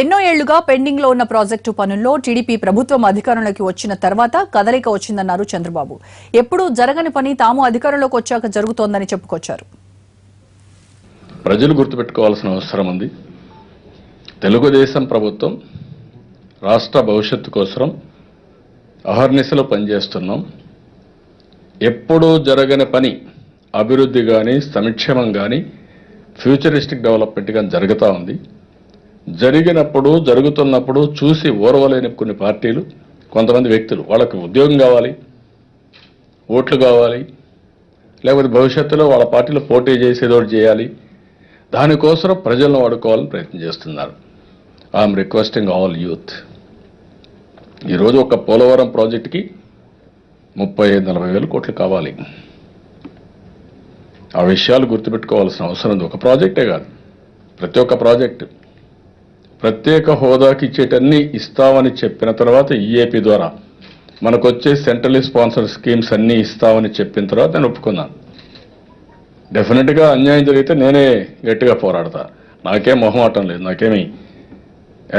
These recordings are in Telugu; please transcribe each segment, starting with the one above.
ఎన్నో ఏళ్లుగా పెండింగ్ లో ఉన్న ప్రాజెక్టు పనుల్లో టీడీపీ ప్రభుత్వం అధికారంలోకి వచ్చిన తర్వాత కదలిక వచ్చిందన్నారు చంద్రబాబు. ఎప్పుడూ జరగని పని తాము అధికారంలోకి వచ్చాక జరుగుతోందని చెప్పుకొచ్చారు. ప్రజలు గుర్తుపెట్టుకోవాల్సిన అవసరం ఉంది. తెలుగుదేశం ప్రభుత్వం రాష్ట్ర భవిష్యత్తు కోసం అహర్నిశలో పనిచేస్తున్నాం. ఎప్పుడూ జరగని పని అభివృద్ధి కానీ సంక్షేమం కానీ ఫ్యూచరిస్టిక్ డెవలప్మెంట్ కానీ జరుగుతూ ఉంది. జరిగినప్పుడు జరుగుతున్నప్పుడు చూసి ఓర్వలేని కొన్ని పార్టీలు, కొంతమంది వ్యక్తులు, వాళ్ళకి ఉద్యోగం కావాలి, ఓట్లు కావాలి, లేకపోతే భవిష్యత్తులో వాళ్ళ పార్టీలో పోటీ చేసేదో చేయాలి, దానికోసం ప్రజలను వాడుకోవాలని ప్రయత్నం చేస్తున్నారు. ఐఎమ్ రిక్వెస్టింగ్ ఆల్ యూత్, ఈరోజు ఒక పోలవరం ప్రాజెక్టుకి 35-40 వేల కోట్లు కావాలి. ఆ విషయాలు గుర్తుపెట్టుకోవాల్సిన అవసరం ఉంది. ఒక ప్రాజెక్టే కాదు, ప్రతి ఒక్క ప్రాజెక్టు ప్రత్యేక హోదాకి ఇచ్చేటన్నీ ఇస్తామని చెప్పిన తర్వాత ఈఏపీ ద్వారా మనకు వచ్చే సెంట్రల్లీ స్పాన్సర్ స్కీమ్స్ అన్నీ ఇస్తామని చెప్పిన తర్వాత నేను ఒప్పుకున్నాను. డెఫినెట్గా అన్యాయం జరిగితే నేనే గట్టిగా పోరాడతా. నాకేం మొహమాటం లేదు. నాకేమి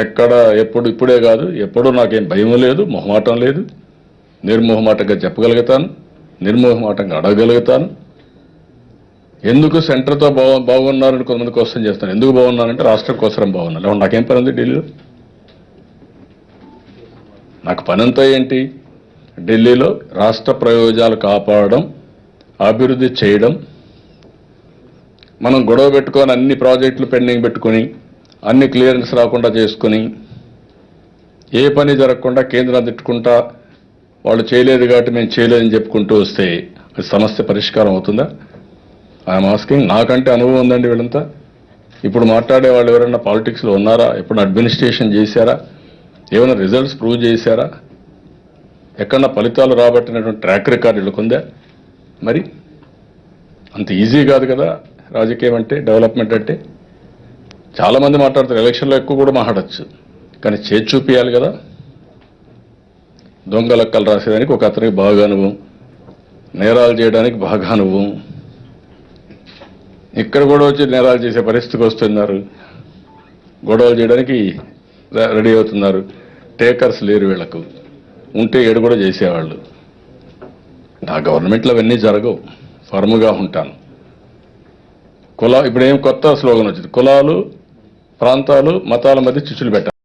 ఎక్కడ ఇప్పుడే కాదు, ఎప్పుడూ నాకేం భయం లేదు, మొహమాటం లేదు. నిర్మోహమాటంగా చెప్పగలుగుతాను, నిర్మోహమాటంగా అడగగలుగుతాను. ఎందుకు సెంటర్తో బాగున్నారని కొంతమంది క్వశ్చన్ చేస్తాను. ఎందుకు బాగున్నానంటే రాష్ట్రం కోసం బాగున్నాను. లేకుంటే నాకేం పని ఉంది ఢిల్లీలో? నాకు పనంతా ఏంటి? ఢిల్లీలో రాష్ట్ర ప్రయోజనాలు కాపాడడం, అభివృద్ధి చేయడం. మనం గొడవ పెట్టుకొని అన్ని ప్రాజెక్టులు పెండింగ్ పెట్టుకొని అన్ని క్లియరెన్స్ రాకుండా చేసుకొని ఏ పని జరగకుండా కేంద్రం తిట్టుకుంటా వాళ్ళు చేయలేదు కాబట్టి మేము చేయలేదని చెప్పుకుంటూ వస్తే సమస్య పరిష్కారం అవుతుందా? I'm asking. నాకంటే అనుభవం ఉందండి వీళ్ళంతా. ఇప్పుడు మాట్లాడే వాళ్ళు ఎవరైనా పాలిటిక్స్లో ఉన్నారా? ఎప్పుడు అడ్మినిస్ట్రేషన్ చేశారా? ఏమైనా రిజల్ట్స్ ప్రూవ్ చేశారా? ఎక్కడన్నా ఫలితాలు రాబట్టినటువంటి ట్రాక్ రికార్డు వీళ్ళకుందా? మరి అంత ఈజీ కాదు కదా రాజకీయం అంటే, డెవలప్మెంట్ అంటే. చాలామంది మాట్లాడతారు, ఎలక్షన్లో ఎక్కువ కూడా మాట్లాడచ్చు, కానీ చేసి చూపించాలి కదా. దొంగ లెక్కలు రాసేదానికి ఒక అతనికి బాగా అనుభవం, నేరాలు చేయడానికి బాగా అనుభవం. ఇక్కడ కూడా వచ్చి నేరాలు చేసే పరిస్థితికి వస్తున్నారు, గొడవలు చేయడానికి రెడీ అవుతున్నారు. టేకర్స్ లేరు వీళ్లకు, ఉంటే ఏడు కూడా చేసేవాళ్ళు. నా గవర్నమెంట్లో అవన్నీ జరగవు, ఫర్మ్గా ఉంటాను. ఇప్పుడు ఏం కొత్త స్లోగన్ వచ్చింది, కులాలు, ప్రాంతాలు, మతాల మధ్య చిచ్చులు పెట్టాలి.